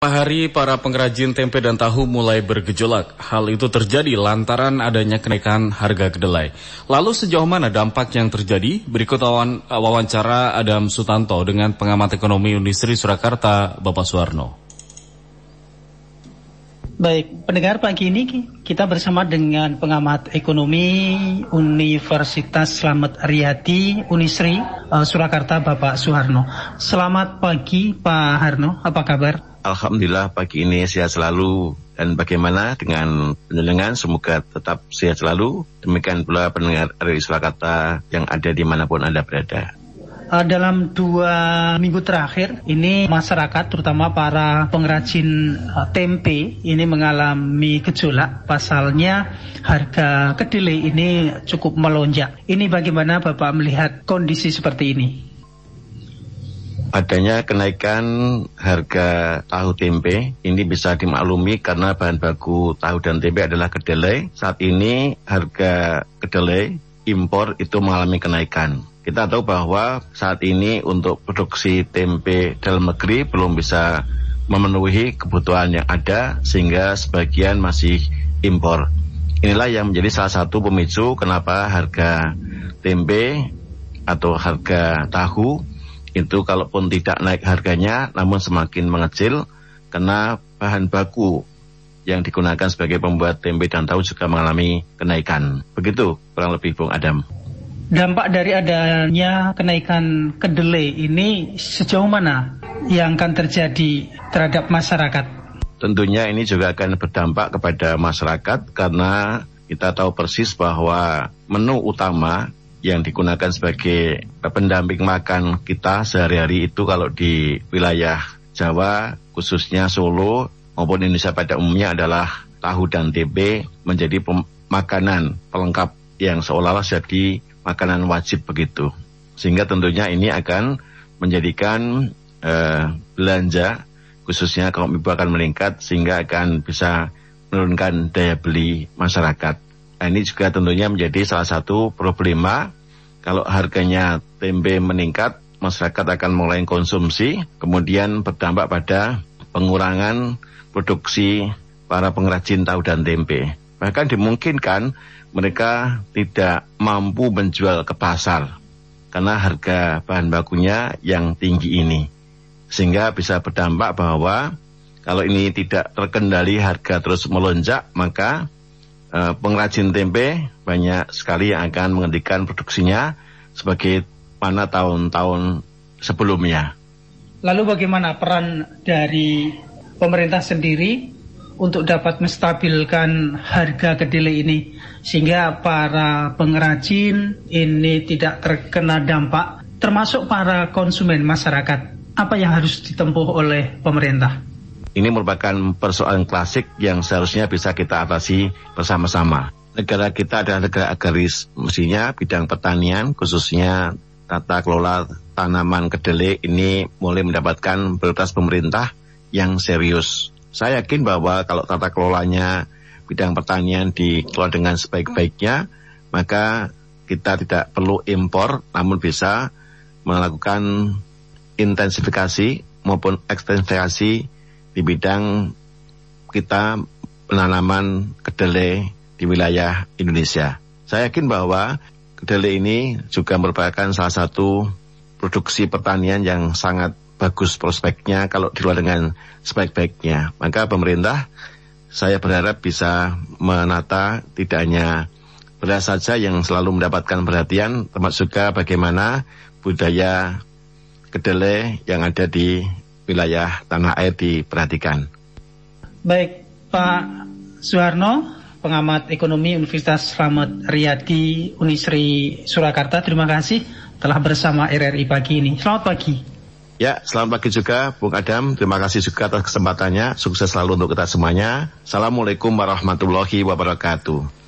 Hari para pengrajin tempe dan tahu mulai bergejolak. Hal itu terjadi lantaran adanya kenaikan harga kedelai. Lalu sejauh mana dampak yang terjadi? Berikut wawancara Adam Sutanto dengan pengamat ekonomi Unisri Surakarta, Bapak Suharno. Baik, pendengar, pagi ini kita bersama dengan pengamat ekonomi Universitas Slamet Riyadi Unisri Surakarta, Bapak Suharno. Selamat pagi Pak Harno, apa kabar? Alhamdulillah pagi ini sehat selalu, dan bagaimana dengan penjenengan, semoga tetap sehat selalu. Demikian pula pendengar RRI Surakarta yang ada dimanapun Anda berada. Dalam 2 minggu terakhir ini masyarakat terutama para pengrajin tempe ini mengalami gejolak, pasalnya harga kedelai ini cukup melonjak. Ini bagaimana Bapak melihat kondisi seperti ini? Adanya kenaikan harga tahu tempe ini bisa dimaklumi karena bahan baku tahu dan tempe adalah kedelai. Saat ini harga kedelai impor itu mengalami kenaikan. Kita tahu bahwa saat ini untuk produksi tempe dalam negeri belum bisa memenuhi kebutuhan yang ada, sehingga sebagian masih impor. Inilah yang menjadi salah satu pemicu kenapa harga tempe atau harga tahu itu kalaupun tidak naik harganya namun semakin mengecil, karena bahan baku yang digunakan sebagai pembuat tempe dan tahu juga mengalami kenaikan. Begitu kurang lebih Bung Adam. Dampak dari adanya kenaikan kedelai ini sejauh mana yang akan terjadi terhadap masyarakat? Tentunya ini juga akan berdampak kepada masyarakat, karena kita tahu persis bahwa menu utama yang digunakan sebagai pendamping makan kita sehari-hari itu kalau di wilayah Jawa, khususnya Solo maupun Indonesia pada umumnya adalah tahu dan tempe menjadi makanan pelengkap yang seolah-olah jadi makanan wajib begitu. Sehingga tentunya ini akan menjadikan belanja khususnya kaum ibu akan meningkat, sehingga akan bisa menurunkan daya beli masyarakat. Nah, ini juga tentunya menjadi salah satu problema. Kalau harganya tempe meningkat, masyarakat akan mulai konsumsi, kemudian berdampak pada pengurangan produksi para pengrajin tahu dan tempe. Bahkan dimungkinkan mereka tidak mampu menjual ke pasar karena harga bahan bakunya yang tinggi ini. Sehingga bisa berdampak bahwa kalau ini tidak terkendali, harga terus melonjak, maka pengrajin tempe banyak sekali yang akan menghentikan produksinya sebagai mana tahun-tahun sebelumnya. Lalu bagaimana peran dari pemerintah sendiri untuk dapat menstabilkan harga kedelai ini sehingga para pengrajin ini tidak terkena dampak, termasuk para konsumen masyarakat? Apa yang harus ditempuh oleh pemerintah? Ini merupakan persoalan klasik yang seharusnya bisa kita atasi bersama-sama. Negara kita adalah negara agraris, mestinya bidang pertanian, khususnya tata kelola tanaman kedelai ini mulai mendapatkan prioritas pemerintah yang serius. Saya yakin bahwa kalau tata kelolanya bidang pertanian dikelola dengan sebaik-baiknya, maka kita tidak perlu impor, namun bisa melakukan intensifikasi maupun ekstensifikasi di bidang kita penanaman kedelai di wilayah Indonesia. Saya yakin bahwa kedelai ini juga merupakan salah satu produksi pertanian yang sangat bagus prospeknya kalau dikelola dengan sebaik-baiknya. Maka pemerintah, saya berharap bisa menata tidak hanya beras saja yang selalu mendapatkan perhatian, termasuk juga bagaimana budaya kedelai yang ada di wilayah tanah air diperhatikan. Baik, Pak Suharno, pengamat ekonomi Universitas Slamet Riyadi Unisri Surakarta, terima kasih telah bersama RRI pagi ini. Selamat pagi. Ya, selamat pagi juga Bung Adam. Terima kasih juga atas kesempatannya. Sukses selalu untuk kita semuanya. Assalamualaikum warahmatullahi wabarakatuh.